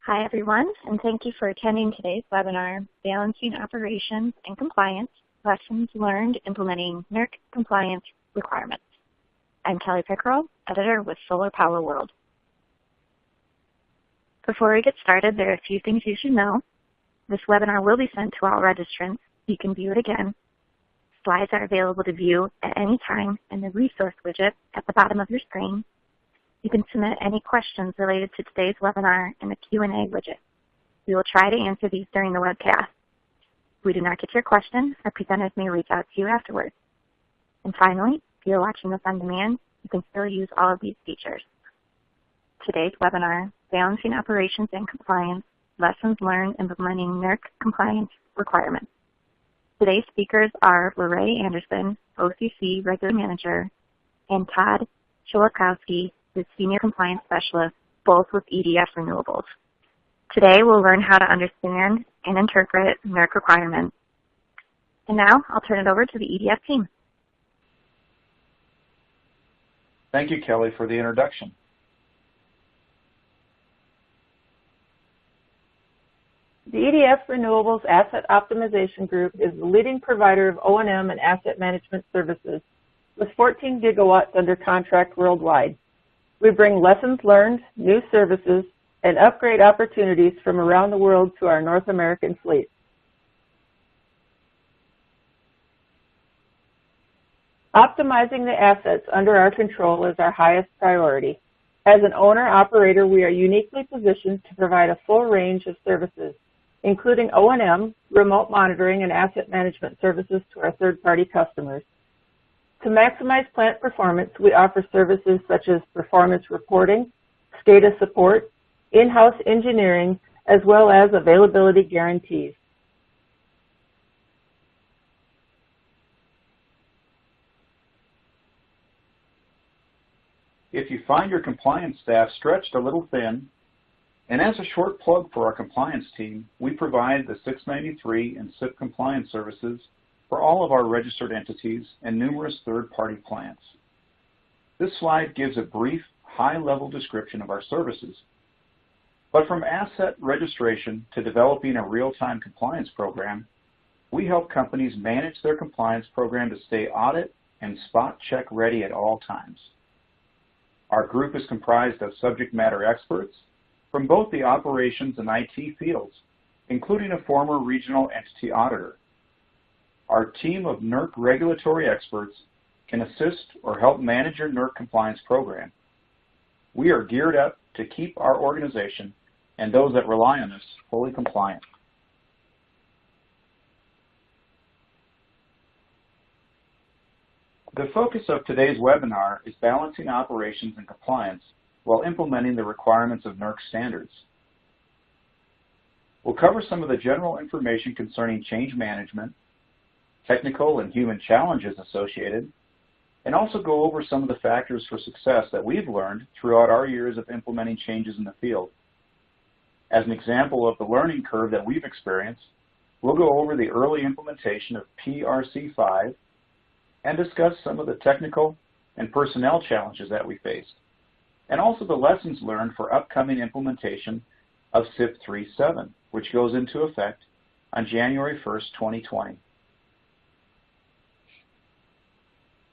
Hi everyone, and thank you for attending today's webinar, Balancing Operations and Compliance, Lessons Learned Implementing NERC Compliance Requirements. I'm Kelly Pickerel, editor with Solar Power World. Before we get started, there are a few things you should know. This webinar will be sent to all registrants. You can view it again. Slides are available to view at any time in the resource widget at the bottom of your screen. You can submit any questions related to today's webinar in the Q&A widget. We will try to answer these during the webcast. If we do not get your question, our presenters may reach out to you afterwards. And finally, if you're watching this on demand, you can still use all of these features. Today's webinar, Balancing Operations and Compliance, Lessons Learned Implementing NERC Compliance Requirements. Today's speakers are Lorraine Anderson, OCC Regular Manager, and Todd Chilakowski, the Senior Compliance Specialist, both with EDF Renewables. Today we'll learn how to understand and interpret NERC requirements. And now I'll turn it over to the EDF team. Thank you, Kelly, for the introduction. The EDF Renewables Asset Optimization Group is the leading provider of O&M and asset management services, with 14 gigawatts under contract worldwide. We bring lessons learned, new services, and upgrade opportunities from around the world to our North American fleet. Optimizing the assets under our control is our highest priority. As an owner-operator, we are uniquely positioned to provide a full range of services, including O&M, remote monitoring, and asset management services to our third-party customers. To maximize plant performance, we offer services such as performance reporting, SCADA support, in-house engineering, as well as availability guarantees. If you find your compliance staff stretched a little thin, and as a short plug for our compliance team, we provide the 693 and CIP compliance services for all of our registered entities and numerous third-party plants. This slide gives a brief, high-level description of our services. But from asset registration to developing a real-time compliance program, we help companies manage their compliance program to stay audit and spot check ready at all times. Our group is comprised of subject matter experts from both the operations and IT fields, including a former regional entity auditor. Our team of NERC regulatory experts can assist or help manage your NERC compliance program. We are geared up to keep our organization and those that rely on us fully compliant. The focus of today's webinar is balancing operations and compliance while implementing the requirements of NERC standards. We'll cover some of the general information concerning change management, technical and human challenges associated, and also go over some of the factors for success that we've learned throughout our years of implementing changes in the field. As an example of the learning curve that we've experienced, we'll go over the early implementation of PRC5 and discuss some of the technical and personnel challenges that we faced, and also the lessons learned for upcoming implementation of CIP 3.7, which goes into effect on January 1st, 2020.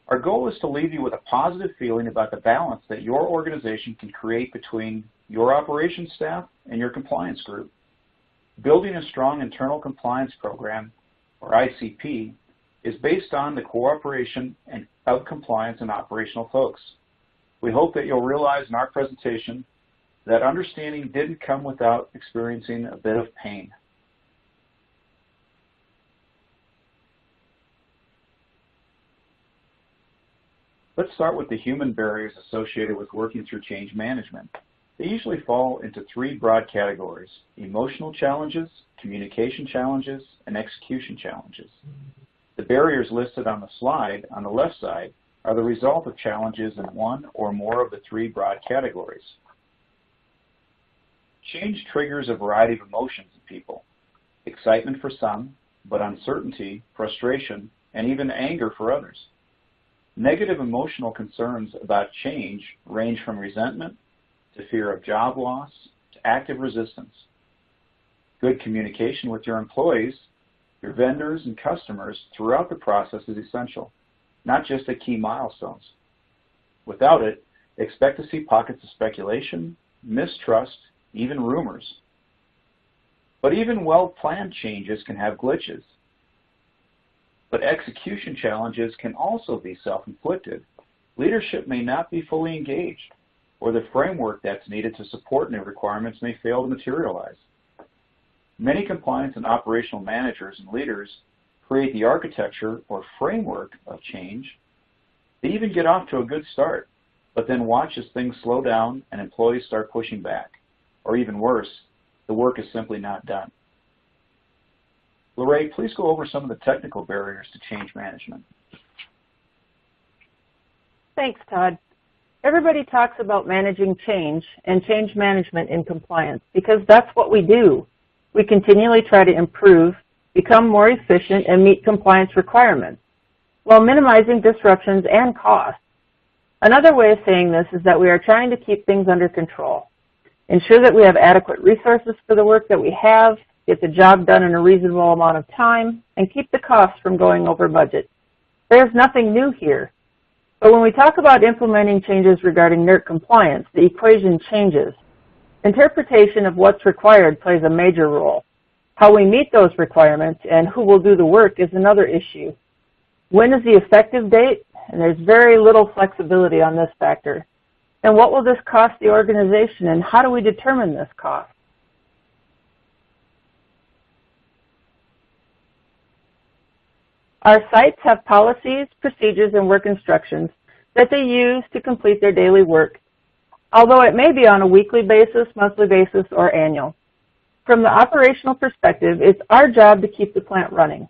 Our goal is to leave you with a positive feeling about the balance that your organization can create between your operations staff and your compliance group. Building a strong internal compliance program, or ICP, is based on the cooperation of compliance and operational folks. We hope that you'll realize in our presentation that understanding didn't come without experiencing a bit of pain. Let's start with the human barriers associated with working through change management. They usually fall into three broad categories: emotional challenges, communication challenges, and execution challenges. The barriers listed on the slide on the left side are the result of challenges in one or more of the three broad categories. Change triggers a variety of emotions in people: excitement for some, but uncertainty, frustration, and even anger for others. Negative emotional concerns about change range from resentment to fear of job loss to active resistance. Good communication with your employees, your vendors, and customers throughout the process is essential, not just at key milestones. Without it, expect to see pockets of speculation, mistrust, even rumors. But even well-planned changes can have glitches. But execution challenges can also be self-inflicted. Leadership may not be fully engaged, or the framework that's needed to support new requirements may fail to materialize. Many compliance and operational managers and leaders create the architecture or framework of change. They even get off to a good start, but then watch as things slow down and employees start pushing back. Or even worse, the work is simply not done. Lorraine, please go over some of the technical barriers to change management. Thanks, Todd. Everybody talks about managing change and change management in compliance because that's what we do. We continually try to improve, become more efficient, and meet compliance requirements while minimizing disruptions and costs. Another way of saying this is that we are trying to keep things under control, ensure that we have adequate resources for the work that we have, get the job done in a reasonable amount of time, and keep the costs from going over budget. There's nothing new here. But when we talk about implementing changes regarding NERC compliance, the equation changes. Interpretation of what's required plays a major role. How we meet those requirements and who will do the work is another issue. When is the effective date? And there's very little flexibility on this factor. And what will this cost the organization, and how do we determine this cost? Our sites have policies, procedures, and work instructions that they use to complete their daily work, although it may be on a weekly basis, monthly basis, or annual. From the operational perspective, it's our job to keep the plant running.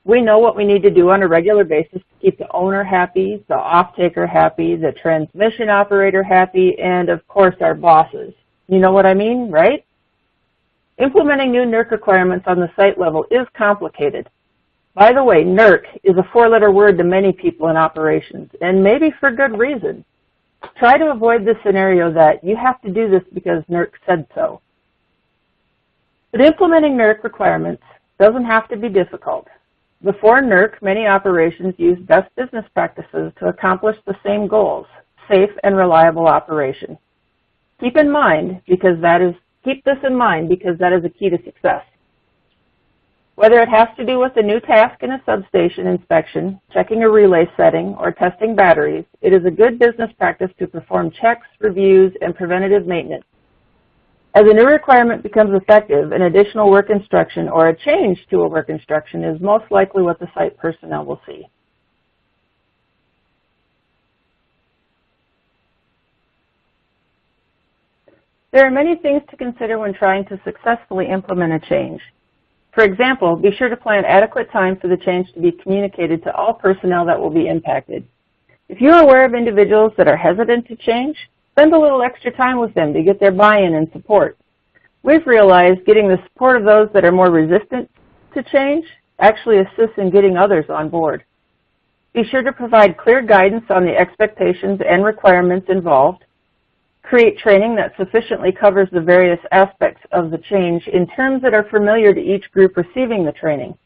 We know what we need to do on a regular basis to keep the owner happy, the off-taker happy, the transmission operator happy, and of course our bosses. You know what I mean, right? Implementing new NERC requirements on the site level is complicated. By the way, NERC is a four-letter word to many people in operations, and maybe for good reason. Try to avoid the scenario that you have to do this because NERC said so. But implementing NERC requirements doesn't have to be difficult. Before NERC, many operations used best business practices to accomplish the same goals, safe and reliable operation. Keep this in mind because that is a key to success. Whether it has to do with a new task in a substation inspection, checking a relay setting, or testing batteries, it is a good business practice to perform checks, reviews, and preventative maintenance. As a new requirement becomes effective, an additional work instruction or a change to a work instruction is most likely what the site personnel will see. There are many things to consider when trying to successfully implement a change. For example, be sure to plan adequate time for the change to be communicated to all personnel that will be impacted. If you are aware of individuals that are hesitant to change, spend a little extra time with them to get their buy-in and support. We've realized getting the support of those that are more resistant to change actually assists in getting others on board. Be sure to provide clear guidance on the expectations and requirements involved. Create training that sufficiently covers the various aspects of the change in terms that are familiar to each group receiving the training.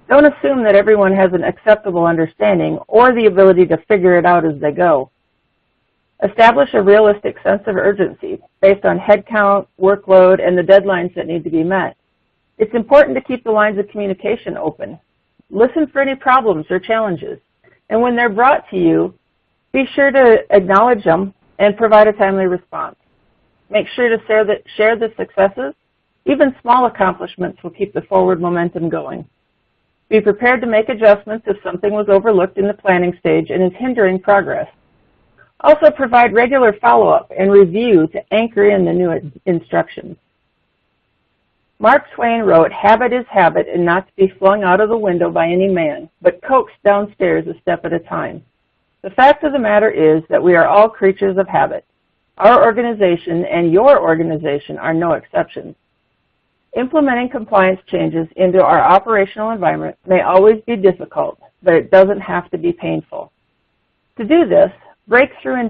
Don't assume that everyone has an acceptable understanding or the ability to figure it out as they go. Establish a realistic sense of urgency based on headcount, workload, and the deadlines that need to be met. It's important to keep the lines of communication open. Listen for any problems or challenges, and when they're brought to you, be sure to acknowledge them and provide a timely response. Make sure to share the successes. Even small accomplishments will keep the forward momentum going. Be prepared to make adjustments if something was overlooked in the planning stage and is hindering progress. Also provide regular follow-up and review to anchor in the new instructions. Mark Twain wrote, "Habit is habit and not to be flung out of the window by any man, but coaxed downstairs a step at a time." The fact of the matter is that we are all creatures of habit. Our organization and your organization are no exceptions. Implementing compliance changes into our operational environment may always be difficult, but it doesn't have to be painful. To do this, break through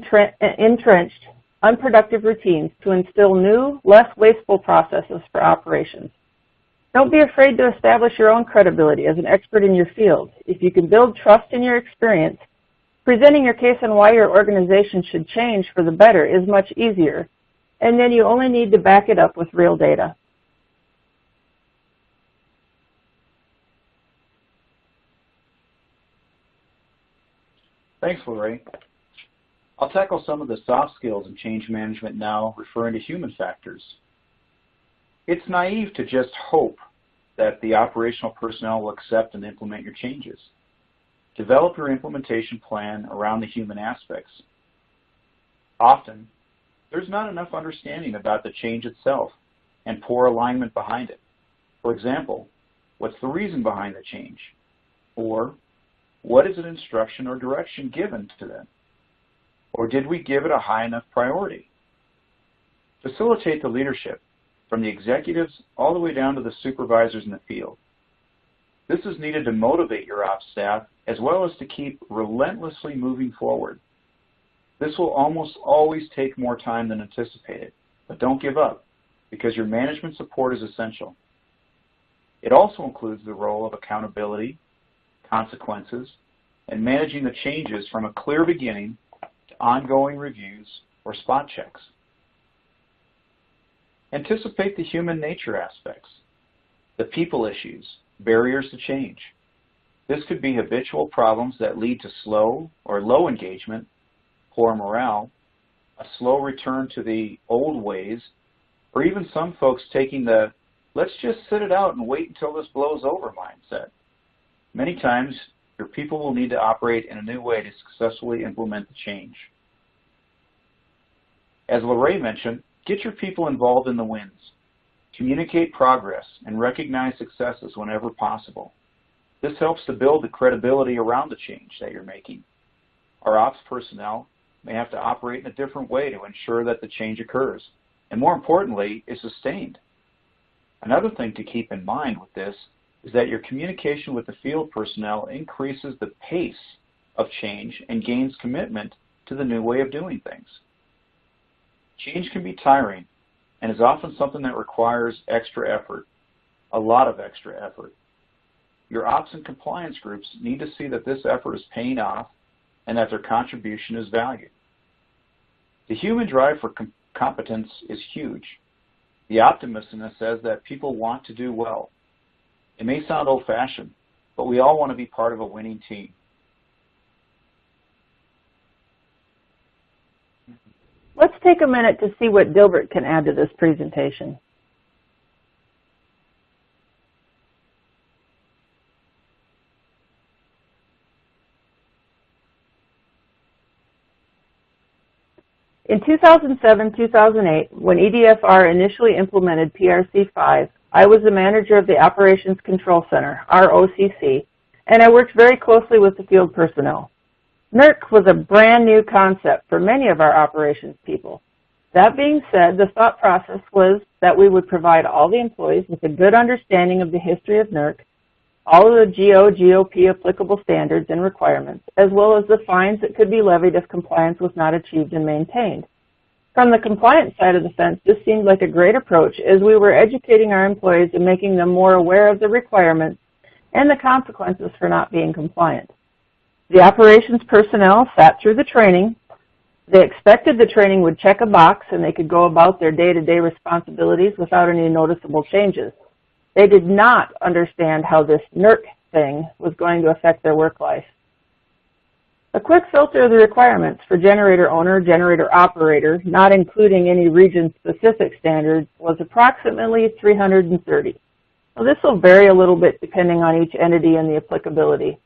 entrenched unproductive routines to instill new, less wasteful processes for operations. Don't be afraid to establish your own credibility as an expert in your field. If you can build trust in your experience, presenting your case on why your organization should change for the better is much easier, and then you only need to back it up with real data. Thanks, Lorraine. I'll tackle some of the soft skills in change management now, referring to human factors. It's naive to just hope that the operational personnel will accept and implement your changes. Develop your implementation plan around the human aspects. Often, there's not enough understanding about the change itself and poor alignment behind it. For example, what's the reason behind the change? Or, what is an instruction or direction given to them? Or did we give it a high enough priority? Facilitate the leadership from the executives all the way down to the supervisors in the field. This is needed to motivate your ops staff as well as to keep relentlessly moving forward. This will almost always take more time than anticipated, but don't give up because your management support is essential. It also includes the role of accountability, consequences, and managing the changes from a clear beginning to ongoing reviews or spot checks. Anticipate the human nature aspects, the people issues, barriers to change. This could be habitual problems that lead to slow or low engagement, poor morale, a slow return to the old ways, or even some folks taking the let's just sit it out and wait until this blows over mindset. Many times, your people will need to operate in a new way to successfully implement the change. As Lorraine mentioned, get your people involved in the wins. Communicate progress and recognize successes whenever possible. This helps to build the credibility around the change that you're making. Our ops personnel may have to operate in a different way to ensure that the change occurs, and more importantly, is sustained. Another thing to keep in mind with this is that your communication with the field personnel increases the pace of change and gains commitment to the new way of doing things. Change can be tiring and is often something that requires extra effort, a lot of extra effort. Your ops and compliance groups need to see that this effort is paying off and that their contribution is valued. The human drive for competence is huge. The optimist in us says that people want to do well. It may sound old-fashioned, but we all want to be part of a winning team. Let's take a minute to see what Dilbert can add to this presentation. In 2007-2008, when EDFR initially implemented PRC5, I was the manager of the Operations Control Center, ROCC, and I worked very closely with the field personnel. NERC was a brand new concept for many of our operations people. That being said, the thought process was that we would provide all the employees with a good understanding of the history of NERC, all of the GOP applicable standards and requirements, as well as the fines that could be levied if compliance was not achieved and maintained. From the compliance side of the fence, this seemed like a great approach as we were educating our employees and making them more aware of the requirements and the consequences for not being compliant. The operations personnel sat through the training. They expected the training would check a box and they could go about their day-to-day responsibilities without any noticeable changes. They did not understand how this NERC thing was going to affect their work life. A quick filter of the requirements for generator owner, generator operator, not including any region-specific standards, was approximately 330. Well, this will vary a little bit depending on each entity and the applicability.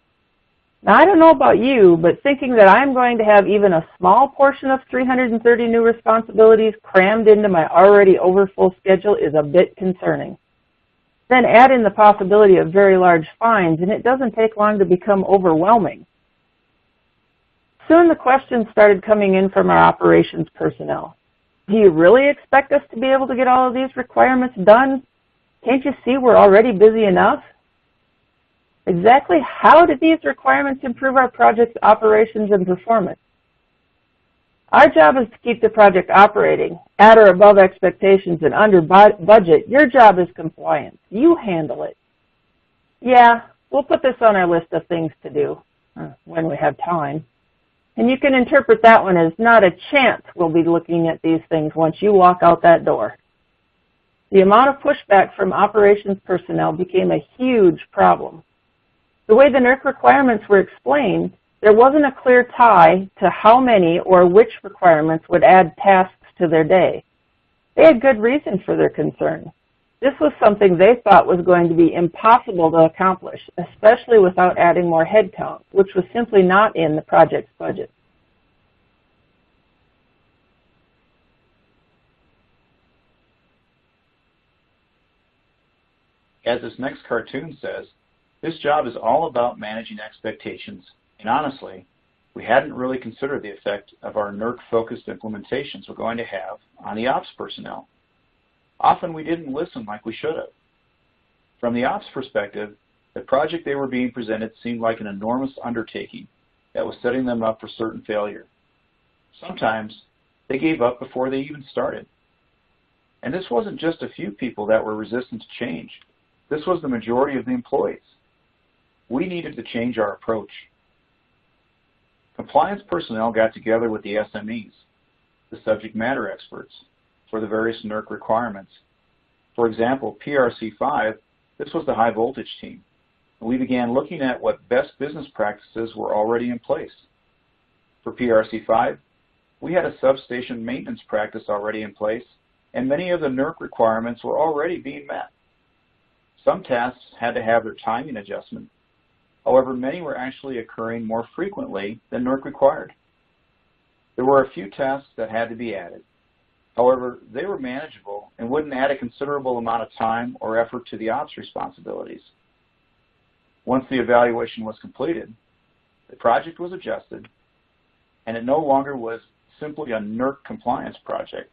Now, I don't know about you, but thinking that I'm going to have even a small portion of 330 new responsibilities crammed into my already overfull schedule is a bit concerning. Then add in the possibility of very large fines, and it doesn't take long to become overwhelming. Soon the questions started coming in from our operations personnel. Do you really expect us to be able to get all of these requirements done? Can't you see we're already busy enough? Exactly how did these requirements improve our project's operations and performance? Our job is to keep the project operating at or above expectations and under budget. Your job is compliance. You handle it. Yeah, we'll put this on our list of things to do when we have time. And you can interpret that one as not a chance we'll be looking at these things once you walk out that door. The amount of pushback from operations personnel became a huge problem. The way the NERC requirements were explained, there wasn't a clear tie to how many or which requirements would add tasks to their day. They had good reason for their concern. This was something they thought was going to be impossible to accomplish, especially without adding more headcount, which was simply not in the project's budget. As this next cartoon says, this job is all about managing expectations, and honestly, we hadn't really considered the effect of our NERC-focused implementations were going to have on the ops personnel. Often we didn't listen like we should have. From the ops perspective, the project they were being presented seemed like an enormous undertaking that was setting them up for certain failure. Sometimes they gave up before they even started. And this wasn't just a few people that were resistant to change. This was the majority of the employees. We needed to change our approach. Compliance personnel got together with the SMEs, the subject matter experts, for the various NERC requirements. For example, PRC5, this was the high voltage team. And we began looking at what best business practices were already in place. For PRC5, we had a substation maintenance practice already in place, and many of the NERC requirements were already being met. Some tasks had to have their timing adjustment. However, many were actually occurring more frequently than NERC required. There were a few tasks that had to be added. However, they were manageable and wouldn't add a considerable amount of time or effort to the ops responsibilities. Once the evaluation was completed, the project was adjusted, and it no longer was simply a NERC compliance project.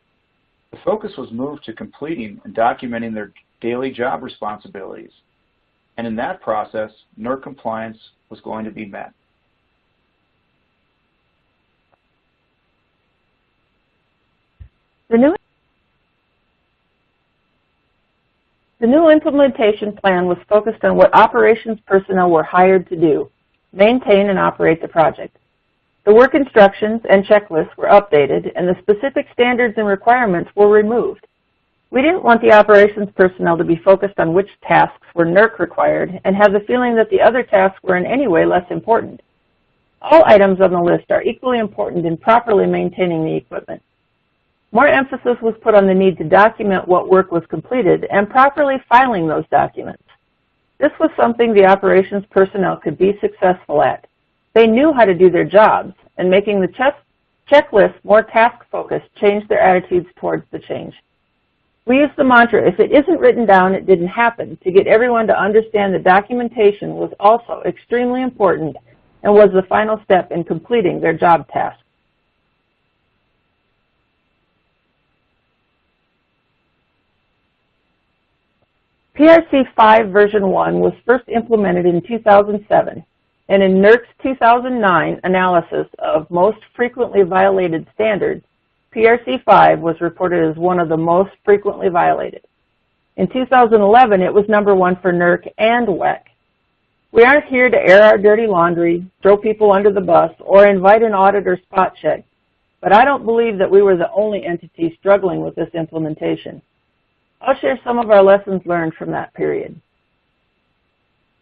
The focus was moved to completing and documenting their daily job responsibilities, and in that process, NERC compliance was going to be met. The new implementation plan was focused on what operations personnel were hired to do, maintain and operate the project. The work instructions and checklists were updated, and the specific standards and requirements were removed. We didn't want the operations personnel to be focused on which tasks were NERC required and have the feeling that the other tasks were in any way less important. All items on the list are equally important in properly maintaining the equipment. More emphasis was put on the need to document what work was completed and properly filing those documents. This was something the operations personnel could be successful at. They knew how to do their jobs, and making the checklist more task-focused changed their attitudes towards the change. We used the mantra, if it isn't written down, it didn't happen, to get everyone to understand that documentation was also extremely important and was the final step in completing their job task. PRC 5 version 1 was first implemented in 2007, and in NERC's 2009 analysis of most frequently violated standards, PRC 5 was reported as one of the most frequently violated. In 2011, it was number 1 for NERC and WEC. We aren't here to air our dirty laundry, throw people under the bus, or invite an audit or spot check, but I don't believe that we were the only entity struggling with this implementation. I'll share some of our lessons learned from that period.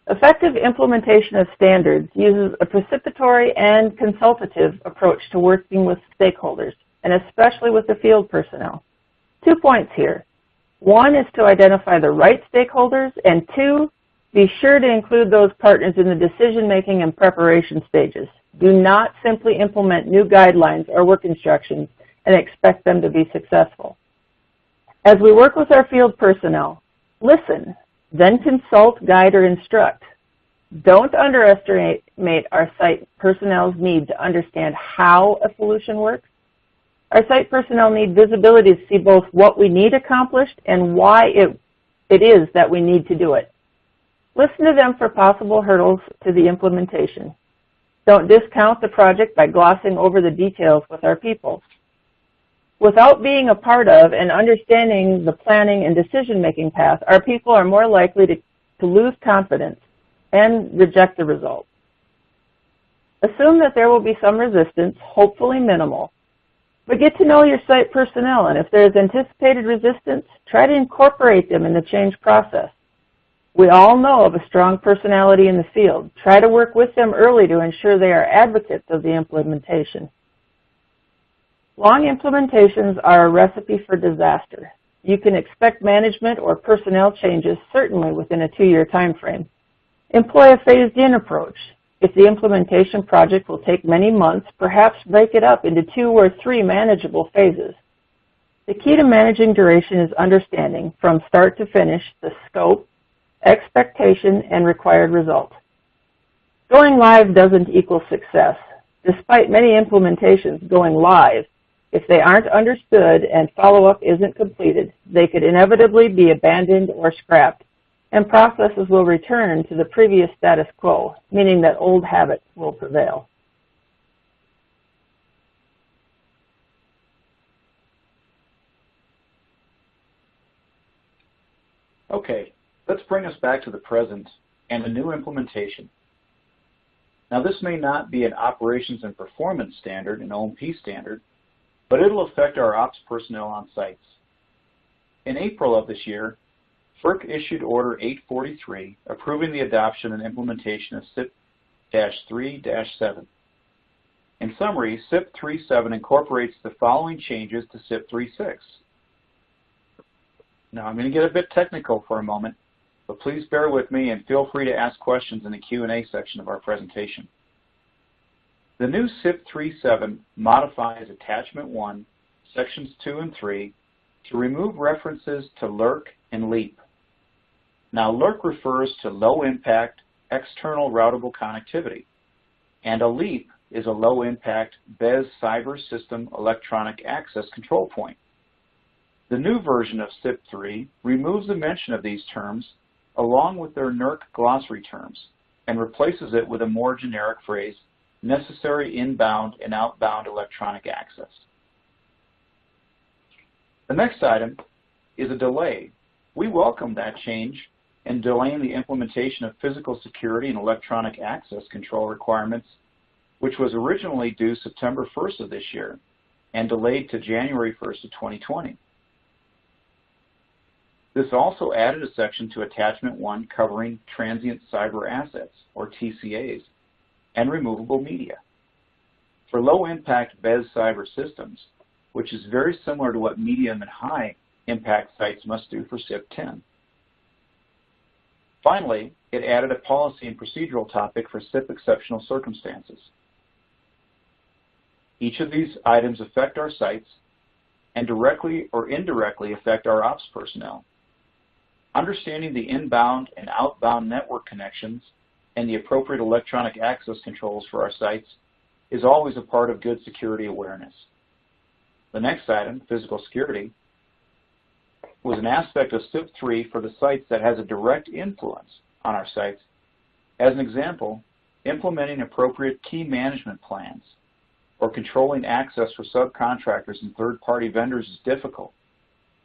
Effective implementation of standards uses a participatory and consultative approach to working with stakeholders, and especially with the field personnel. 2 points here. 1 is to identify the right stakeholders, and 2, be sure to include those partners in the decision-making and preparation stages. Do not simply implement new guidelines or work instructions and expect them to be successful. As we work with our field personnel, listen, then consult, guide, or instruct. Don't underestimate our site personnel's need to understand how a solution works. Our site personnel need visibility to see both what we need accomplished and why it is that we need to do it. Listen to them for possible hurdles to the implementation. Don't discount the project by glossing over the details with our people. Without being a part of and understanding the planning and decision-making path, our people are more likely to lose confidence and reject the result. Assume that there will be some resistance, hopefully minimal, but get to know your site personnel, and if there is anticipated resistance, try to incorporate them in the change process. We all know of a strong personality in the field. Try to work with them early to ensure they are advocates of the implementation. Long implementations are a recipe for disaster. You can expect management or personnel changes certainly within a 2-year time frame. Employ a phased-in approach. If the implementation project will take many months, perhaps break it up into 2 or 3 manageable phases. The key to managing duration is understanding, from start to finish, the scope, expectation, and required result. Going live doesn't equal success. Despite many implementations going live, if they aren't understood and follow-up isn't completed, they could inevitably be abandoned or scrapped, and processes will return to the previous status quo, meaning that old habits will prevail. Okay, let's bring us back to the present and a new implementation. Now, this may not be an operations and performance standard, an OMP standard, but it'll affect our ops personnel on sites. In April of this year, FERC issued Order 843 approving the adoption and implementation of CIP-3-7. In summary, CIP-3-7 incorporates the following changes to CIP-3-6. Now, I'm going to get a bit technical for a moment, but please bear with me and feel free to ask questions in the Q&A section of our presentation. The new CIP-3-7 modifies Attachment 1, Sections 2 and 3, to remove references to NERC and LEAP. Now, NERC refers to low-impact external routable connectivity, and a LEAP is a low-impact BES cyber system electronic access control point. The new version of CIP-3 removes the mention of these terms along with their NERC glossary terms and replaces it with a more generic phrase, necessary inbound and outbound electronic access. The next item is a delay. We welcome that change in delaying the implementation of physical security and electronic access control requirements, which was originally due September 1st of this year and delayed to January 1st of 2020. This also added a section to Attachment 1 covering transient cyber assets, or TCAs, and removable media. For low-impact BES cyber systems, which is very similar to what medium and high-impact sites must do for CIP-10. Finally, it added a policy and procedural topic for CIP exceptional circumstances. Each of these items affect our sites and directly or indirectly affect our ops personnel. Understanding the inbound and outbound network connections and the appropriate electronic access controls for our sites is always a part of good security awareness. The next item, physical security, was an aspect of CIP-3 for the sites that has a direct influence on our sites. As an example, implementing appropriate key management plans or controlling access for subcontractors and third-party vendors is difficult,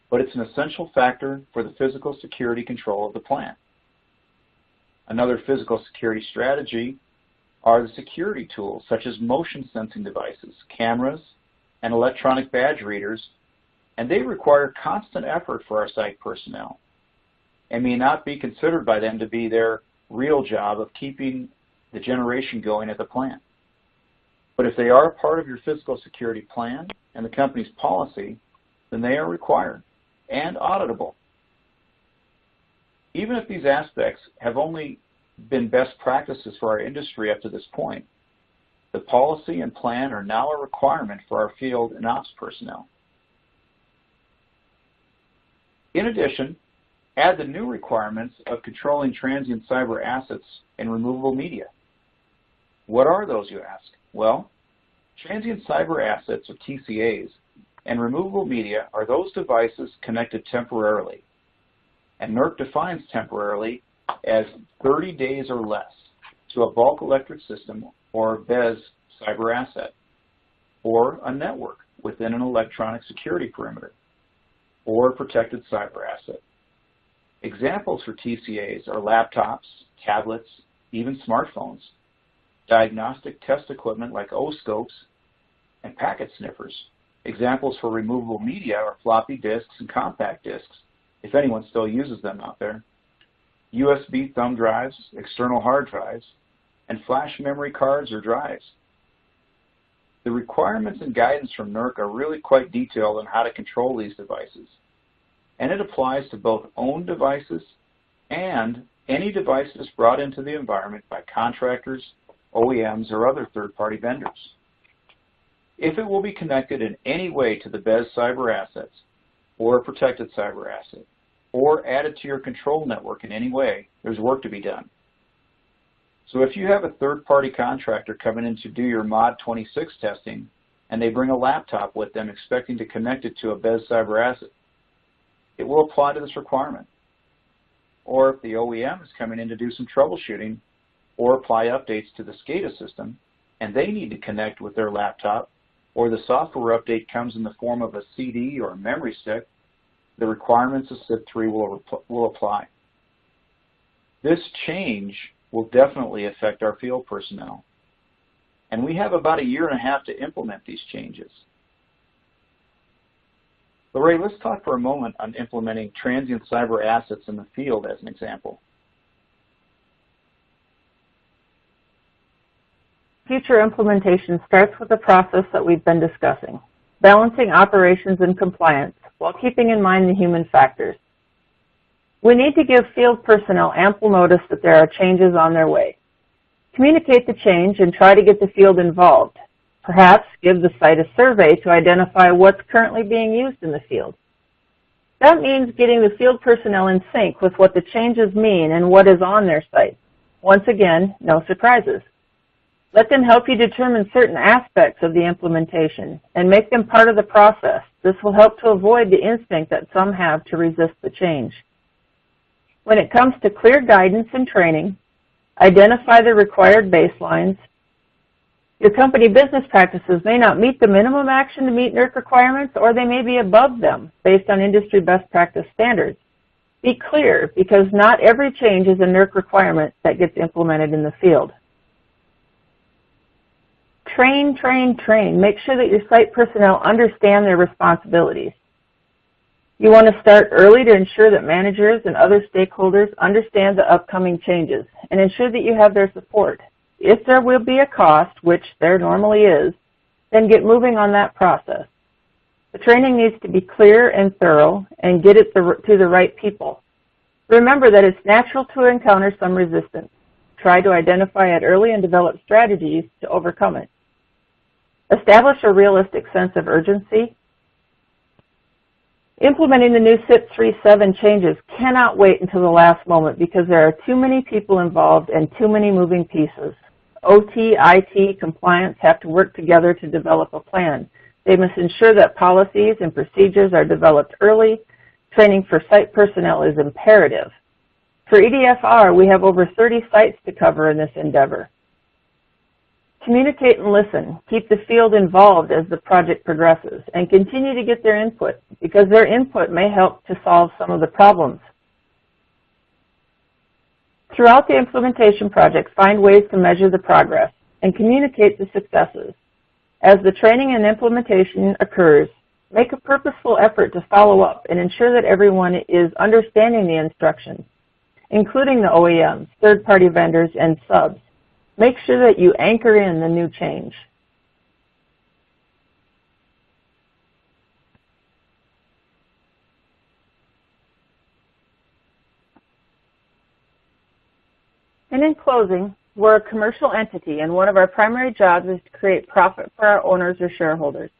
but it's an essential factor for the physical security control of the plant. Another physical security strategy are the security tools such as motion sensing devices, cameras, and electronic badge readers, and they require constant effort for our site personnel and may not be considered by them to be their real job of keeping the generation going at the plant. But if they are a part of your physical security plan and the company's policy, then they are required and auditable. Even if these aspects have only been best practices for our industry up to this point, the policy and plan are now a requirement for our field and ops personnel. In addition, add the new requirements of controlling transient cyber assets and removable media. What are those, you ask? Well, transient cyber assets, or TCAs, and removable media are those devices connected temporarily. And NERC defines temporarily as 30 days or less to a bulk electric system or BES cyber asset, or a network within an electronic security perimeter, or a protected cyber asset. Examples for TCAs are laptops, tablets, even smartphones, diagnostic test equipment like O-scopes, and packet sniffers. Examples for removable media are floppy disks and compact disks, if anyone still uses them out there, USB thumb drives, external hard drives, and flash memory cards or drives. The requirements and guidance from NERC are really quite detailed on how to control these devices, and it applies to both owned devices and any devices brought into the environment by contractors, OEMs, or other third-party vendors. If it will be connected in any way to the BES cyber assets, or a protected cyber asset, or added to your control network in any way, there's work to be done. So if you have a third-party contractor coming in to do your Mod 26 testing, and they bring a laptop with them expecting to connect it to a BES cyber asset, it will apply to this requirement. Or if the OEM is coming in to do some troubleshooting or apply updates to the SCADA system, and they need to connect with their laptop, or the software update comes in the form of a CD or a memory stick, the requirements of CIP 3 will apply. This change will definitely affect our field personnel, and we have about 1.5 years to implement these changes. Lorraine, let's talk for a moment on implementing transient cyber assets in the field as an example. Future implementation starts with the process that we've been discussing, balancing operations and compliance while keeping in mind the human factors. We need to give field personnel ample notice that there are changes on their way. Communicate the change and try to get the field involved. Perhaps give the site a survey to identify what's currently being used in the field. That means getting the field personnel in sync with what the changes mean and what is on their site. Once again, no surprises. Let them help you determine certain aspects of the implementation and make them part of the process. This will help to avoid the instinct that some have to resist the change. When it comes to clear guidance and training, identify the required baselines. Your company business practices may not meet the minimum action to meet NERC requirements, or they may be above them based on industry best practice standards. Be clear, because not every change is a NERC requirement that gets implemented in the field. Train, train, train. Make sure that your site personnel understand their responsibilities. You want to start early to ensure that managers and other stakeholders understand the upcoming changes and ensure that you have their support. If there will be a cost, which there normally is, then get moving on that process. The training needs to be clear and thorough and get it to the right people. Remember that it's natural to encounter some resistance. Try to identify it early and develop strategies to overcome it. Establish a realistic sense of urgency. Implementing the new CIP 3.7 changes cannot wait until the last moment because there are too many people involved and too many moving pieces. OT, IT, compliance have to work together to develop a plan. They must ensure that policies and procedures are developed early. Training for site personnel is imperative. For EDFR, we have over 30 sites to cover in this endeavor. Communicate and listen. Keep the field involved as the project progresses, and continue to get their input, because their input may help to solve some of the problems. Throughout the implementation project, find ways to measure the progress and communicate the successes. As the training and implementation occurs, make a purposeful effort to follow up and ensure that everyone is understanding the instructions, including the OEMs, third-party vendors, and subs. Make sure that you anchor in the new change. And in closing, we're a commercial entity, and one of our primary jobs is to create profit for our owners or shareholders.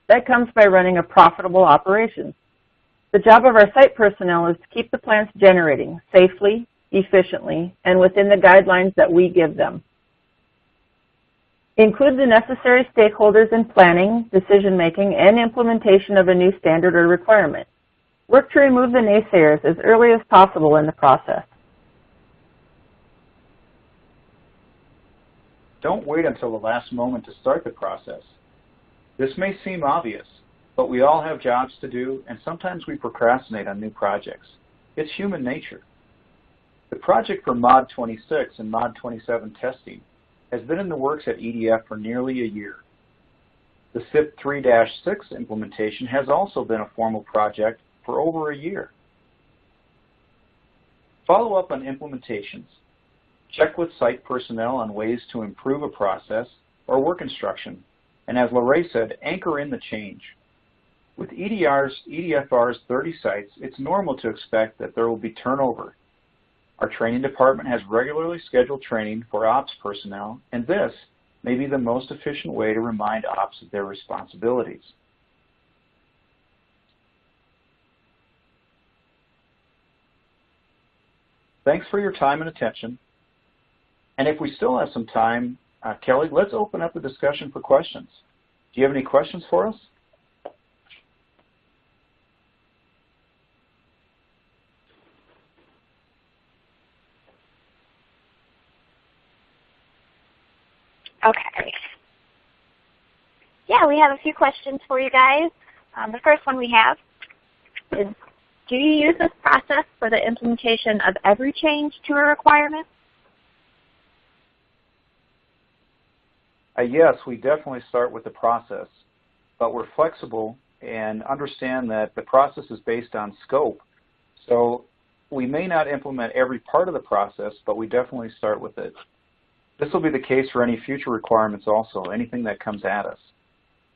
That comes by running a profitable operation. The job of our site personnel is to keep the plants generating safely, efficiently, and within the guidelines that we give them. Include the necessary stakeholders in planning, decision-making, and implementation of a new standard or requirement. Work to remove the naysayers as early as possible in the process. Don't wait until the last moment to start the process. This may seem obvious, but we all have jobs to do, and sometimes we procrastinate on new projects. It's human nature. The project for Mod 26 and Mod 27 testing has been in the works at EDF for nearly a year. The CIP 3-6 implementation has also been a formal project for over a year. Follow up on implementations. Check with site personnel on ways to improve a process or work instruction. And as Lorraine said, anchor in the change. With EDFR's 30 sites, it's normal to expect that there will be turnover. Our training department has regularly scheduled training for ops personnel, and this may be the most efficient way to remind ops of their responsibilities. Thanks for your time and attention. And if we still have some time, Kelly, let's open up the discussion for questions. Do you have any questions for us? Okay. Yeah, we have a few questions for you guys. The first one we have is, do you use this process for the implementation of every change to a requirement? Yes, we definitely start with the process, but we're flexible and understand that the process is based on scope. So we may not implement every part of the process, but we definitely start with it. This will be the case for any future requirements also, anything that comes at us.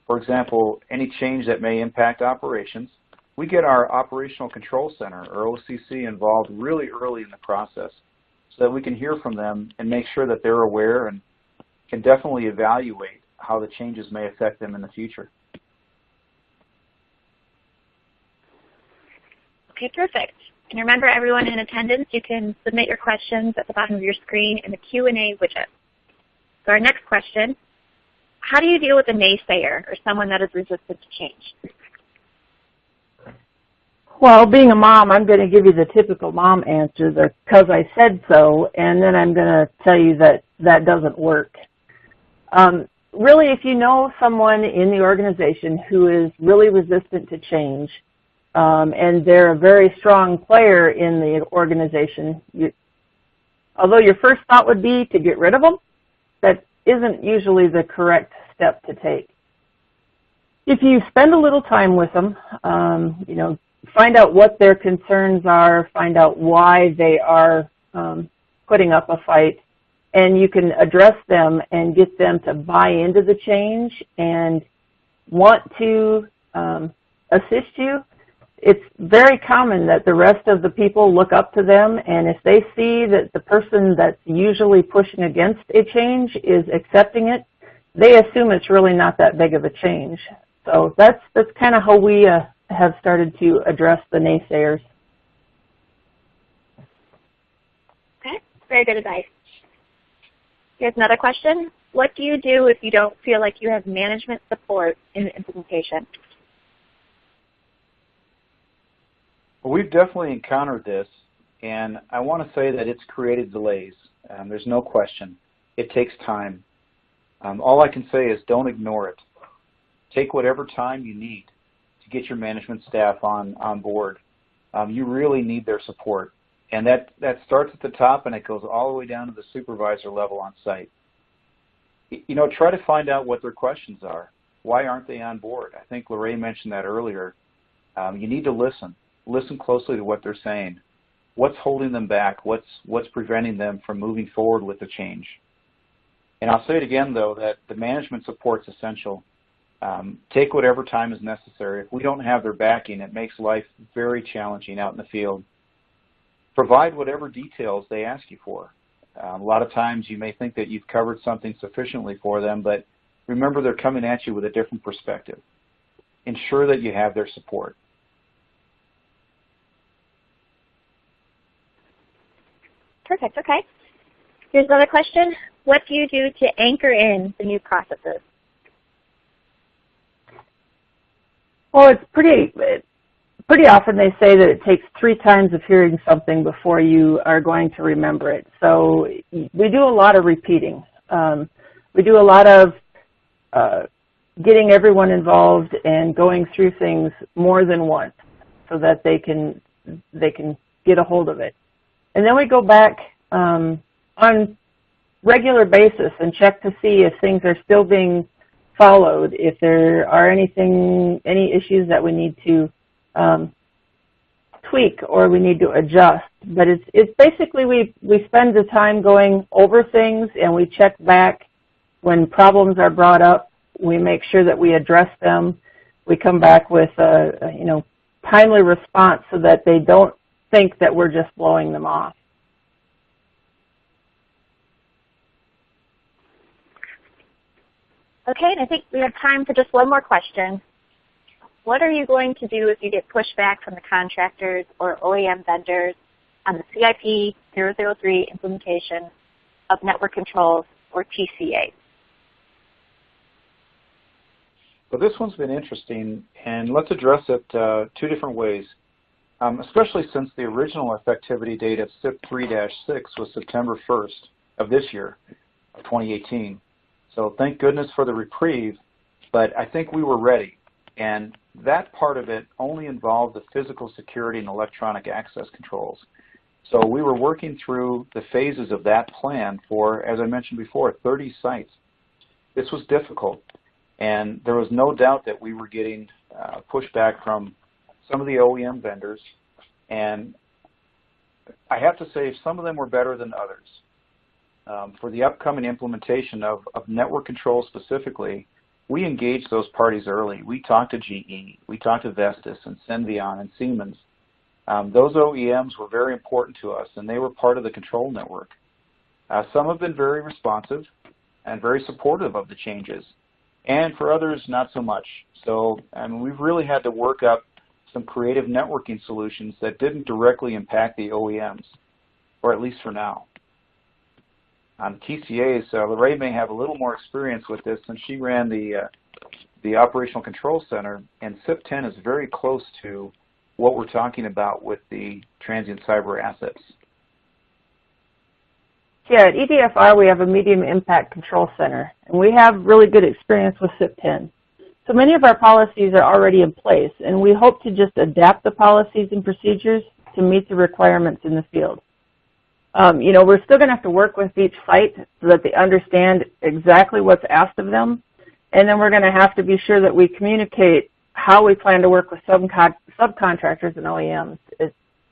For example, any change that may impact operations, we get our Operational Control Center, or OCC, involved really early in the process so that we can hear from them and make sure that they're aware and can definitely evaluate how the changes may affect them in the future. Okay, perfect. And remember, everyone in attendance, you can submit your questions at the bottom of your screen in the Q&A widget. So our next question, how do you deal with a naysayer or someone that is resistant to change? Well, being a mom, I'm going to give you the typical mom answer, the "'cause I said so," and then I'm going to tell you that that doesn't work. Really, if you know someone in the organization who is really resistant to change, and they're a very strong player in the organization, although your first thought would be to get rid of them, that isn't usually the correct step to take. If you spend a little time with them, you know, find out what their concerns are, find out why they are putting up a fight, and you can address them and get them to buy into the change and want to assist you. It's very common that the rest of the people look up to them, and if they see that the person that's usually pushing against a change is accepting it, they assume it's really not that big of a change. So that's kind of how we have started to address the naysayers. Okay, very good advice. Here's another question. What do you do if you don't feel like you have management support in the implementation? Well, we've definitely encountered this, and I want to say that it's created delays. There's no question. It takes time. All I can say is don't ignore it. Take whatever time you need to get your management staff on board. You really need their support. And that starts at the top and it goes all the way down to the supervisor level on site. You know, try to find out what their questions are. Why aren't they on board? I think Lorraine mentioned that earlier. You need to listen. Listen closely to what they're saying. What's holding them back? What's preventing them from moving forward with the change? And I'll say it again, though, that the management support's essential. Take whatever time is necessary. If we don't have their backing, it makes life very challenging out in the field. Provide whatever details they ask you for. A lot of times you may think that you've covered something sufficiently for them, but remember they're coming at you with a different perspective. Ensure that you have their support. Perfect, okay. Here's another question. What do you do to anchor in the new processes? Well, it's pretty often they say that it takes 3 times of hearing something before you are going to remember it. So we do a lot of repeating. we do a lot of getting everyone involved and going through things more than once so that they can get a hold of it. And then we go back on regular basis and check to see if things are still being followed, if there are any issues that we need to tweak or we need to adjust. But it's basically we spend the time going over things and we check back when problems are brought up. We make sure that we address them. We come back with a timely response so that they don't think that we're just blowing them off. Okay, and I think we have time for just one more question. What are you going to do if you get pushback from the contractors or OEM vendors on the CIP 003 implementation of network controls or TCA? Well, this one's been interesting, and let's address it two different ways, especially since the original effectivity date of CIP 3-6 was September 1st of this year, of 2018. So thank goodness for the reprieve, but I think we were ready. And that part of it only involved the physical security and electronic access controls. So we were working through the phases of that plan for, as I mentioned before, 30 sites. This was difficult, and there was no doubt that we were getting pushback from some of the OEM vendors. And I have to say some of them were better than others. For the upcoming implementation of network control specifically, we engaged those parties early. We talked to GE, we talked to Vestas and Senvion and Siemens. Those OEMs were very important to us, and they were part of the control network. Some have been very responsive and very supportive of the changes, and for others, not so much. So we've really had to work up some creative networking solutions that didn't directly impact the OEMs, or at least for now. On TCAs, Lorraine may have a little more experience with this since she ran the Operational Control Center, and CIP 10 is very close to what we're talking about with the transient cyber assets. Yeah, at EDFR we have a medium impact control center, and we have really good experience with CIP 10. So many of our policies are already in place, and we hope to just adapt the policies and procedures to meet the requirements in the field. We're still going to have to work with each site so that they understand exactly what's asked of them, and then we're going to have to be sure that we communicate how we plan to work with subcontractors and OEMs.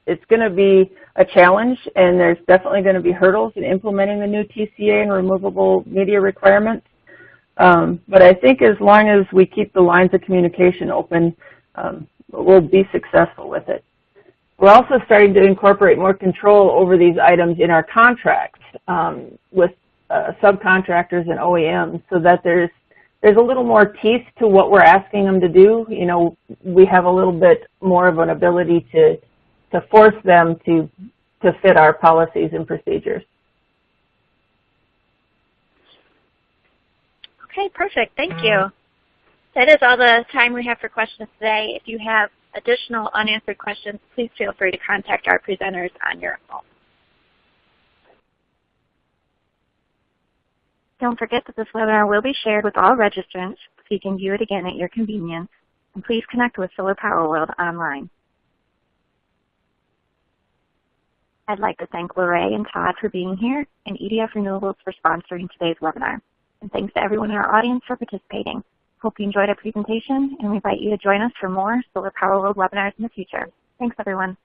It's going to be a challenge, and there's definitely going to be hurdles in implementing the new TCA and removable media requirements. But I think as long as we keep the lines of communication open, we'll be successful with it. We're also starting to incorporate more control over these items in our contracts with subcontractors and OEMs so that there's a little more teeth to what we're asking them to do. We have a little bit more of an ability to force them to fit our policies and procedures. Okay, perfect. Thank you. That is all the time we have for questions today. If you have additional unanswered questions, please feel free to contact our presenters on your own. Don't forget that this webinar will be shared with all registrants, so you can view it again at your convenience. And please connect with Solar Power World online. I'd like to thank Lorraine and Todd for being here, and EDF Renewables for sponsoring today's webinar. And thanks to everyone in our audience for participating. Hope you enjoyed our presentation, and we invite you to join us for more Solar Power World webinars in the future. Thanks, everyone.